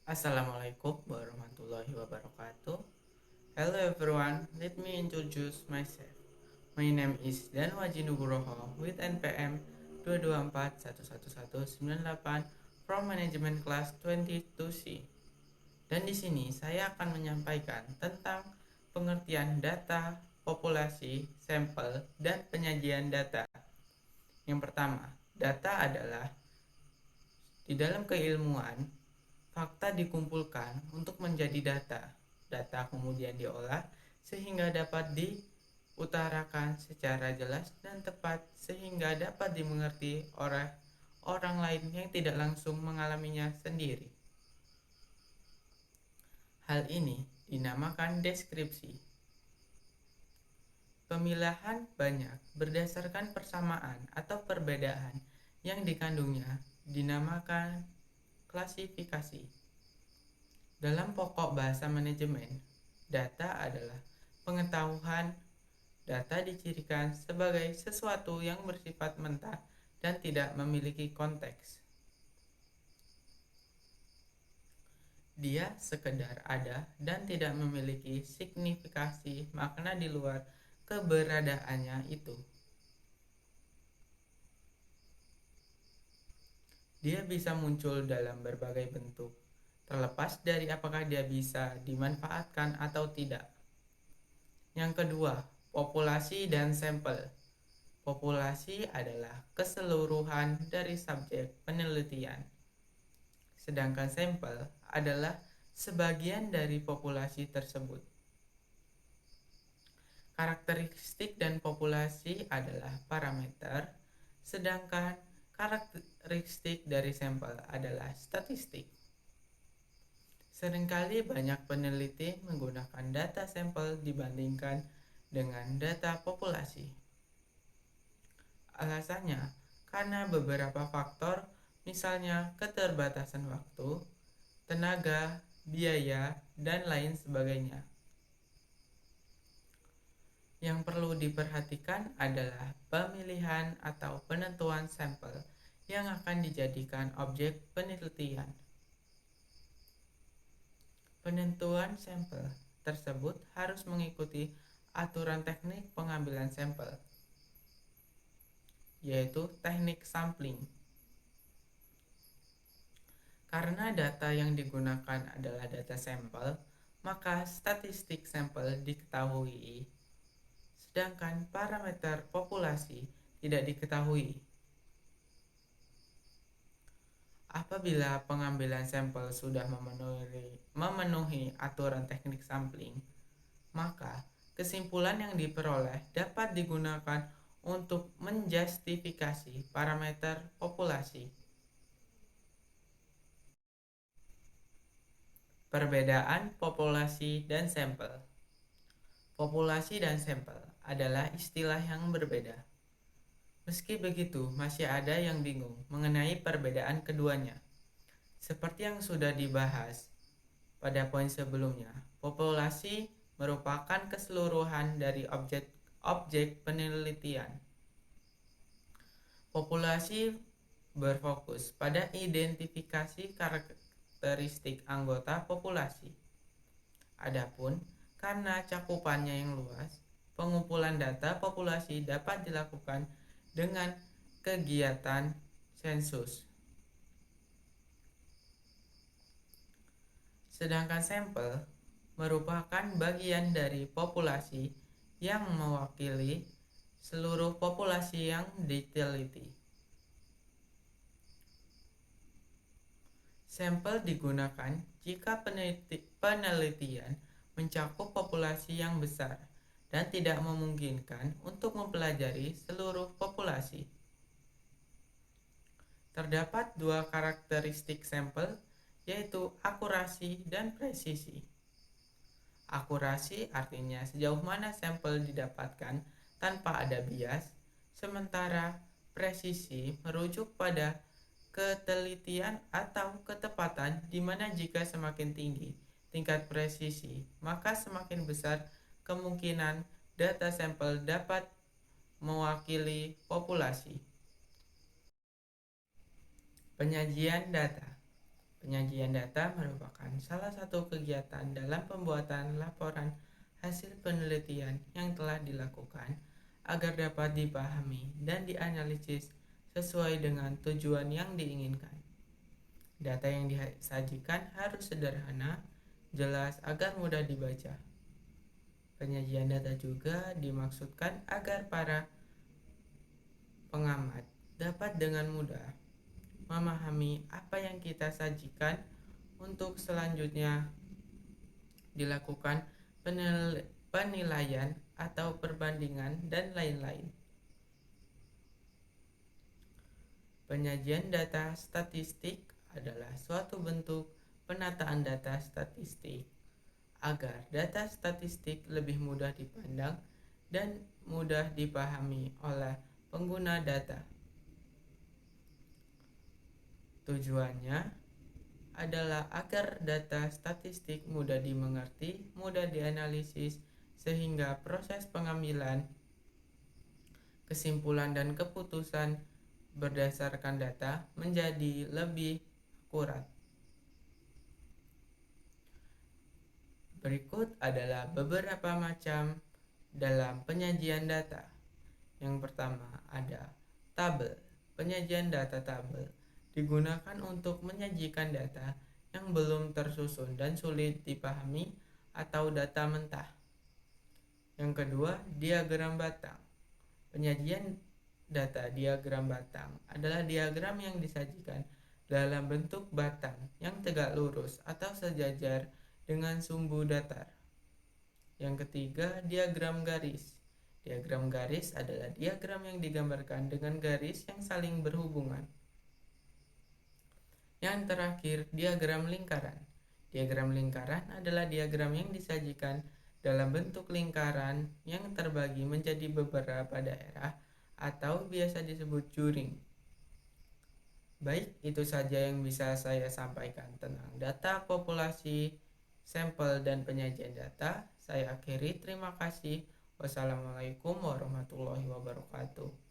Assalamualaikum warahmatullahi wabarakatuh. Hello everyone, let me introduce myself. My name is Danwaji Nugroho with NPM 224111198 from Management Class 22C. Dan di sini saya akan menyampaikan tentang pengertian data, populasi, sampel, dan penyajian data. Yang pertama, data adalah di dalam keilmuan fakta dikumpulkan untuk menjadi data. Data kemudian diolah sehingga dapat diutarakan secara jelas dan tepat sehingga dapat dimengerti oleh orang lain yang tidak langsung mengalaminya sendiri. Hal ini dinamakan deskripsi. Pemilahan banyak berdasarkan persamaan atau perbedaan yang dikandungnya dinamakan klasifikasi. Dalam pokok bahasa manajemen, data adalah pengetahuan. Data dicirikan sebagai sesuatu yang bersifat mentah dan tidak memiliki konteks. Dia sekedar ada dan tidak memiliki signifikasi makna di luar keberadaannya itu. Dia bisa muncul dalam berbagai bentuk, terlepas dari apakah dia bisa dimanfaatkan atau tidak. Yang kedua, populasi dan sampel. Populasi adalah keseluruhan dari subjek penelitian, sedangkan sampel adalah sebagian dari populasi tersebut. Karakteristik dan populasi adalah parameter, sedangkan karakteristik dari sampel adalah statistik. Seringkali banyak peneliti menggunakan data sampel dibandingkan dengan data populasi. Alasannya karena beberapa faktor, misalnya keterbatasan waktu, tenaga, biaya, dan lain sebagainya. Yang perlu diperhatikan adalah pemilihan atau penentuan sampel yang akan dijadikan objek penelitian. Penentuan sampel tersebut harus mengikuti aturan teknik pengambilan sampel, yaitu teknik sampling. Karena data yang digunakan adalah data sampel, maka statistik sampel diketahui, sedangkan parameter populasi tidak diketahui. Apabila pengambilan sampel sudah memenuhi aturan teknik sampling, maka kesimpulan yang diperoleh dapat digunakan untuk menjustifikasi parameter populasi. Perbedaan populasi dan sampel. Populasi dan sampel adalah istilah yang berbeda. Meski begitu, masih ada yang bingung mengenai perbedaan keduanya. Seperti yang sudah dibahas pada poin sebelumnya, populasi merupakan keseluruhan dari objek penelitian. Populasi berfokus pada identifikasi karakteristik anggota populasi. Adapun karena cakupannya yang luas, pengumpulan data populasi dapat dilakukan dengan kegiatan sensus. Sedangkan sampel merupakan bagian dari populasi yang mewakili seluruh populasi yang diteliti. Sampel digunakan jika penelitian mencakup populasi yang besar dan tidak memungkinkan untuk mempelajari seluruh populasi. Terdapat dua karakteristik sampel, yaitu akurasi dan presisi. Akurasi artinya sejauh mana sampel didapatkan tanpa ada bias, sementara presisi merujuk pada ketelitian atau ketepatan di mana jika semakin tinggi tingkat presisi, maka semakin besar kemungkinan data sampel dapat mewakili populasi. Penyajian data. Penyajian data merupakan salah satu kegiatan dalam pembuatan laporan hasil penelitian yang telah dilakukan agar dapat dipahami dan dianalisis sesuai dengan tujuan yang diinginkan. Data yang disajikan harus sederhana, jelas agar mudah dibaca. Penyajian data juga dimaksudkan agar para pengamat dapat dengan mudah memahami apa yang kita sajikan untuk selanjutnya dilakukan penilaian atau perbandingan dan lain-lain. Penyajian data statistik adalah suatu bentuk penataan data statistik agar data statistik lebih mudah dipandang dan mudah dipahami oleh pengguna data. Tujuannya adalah agar data statistik mudah dimengerti, mudah dianalisis, sehingga proses pengambilan kesimpulan dan keputusan berdasarkan data menjadi lebih akurat. Berikut adalah beberapa macam dalam penyajian data. Yang pertama ada tabel. Penyajian data tabel digunakan untuk menyajikan data yang belum tersusun dan sulit dipahami atau data mentah. Yang kedua, diagram batang. Penyajian data diagram batang adalah diagram yang disajikan dalam bentuk batang yang tegak lurus atau sejajar dengan sumbu datar. Yang ketiga, diagram garis. Diagram garis adalah diagram yang digambarkan dengan garis yang saling berhubungan. Yang terakhir, diagram lingkaran. Diagram lingkaran adalah diagram yang disajikan dalam bentuk lingkaran yang terbagi menjadi beberapa daerah atau biasa disebut juring. Baik, itu saja yang bisa saya sampaikan tentang data populasi, sampel, dan penyajian data. Saya akhiri, terima kasih. Wassalamualaikum warahmatullahi wabarakatuh.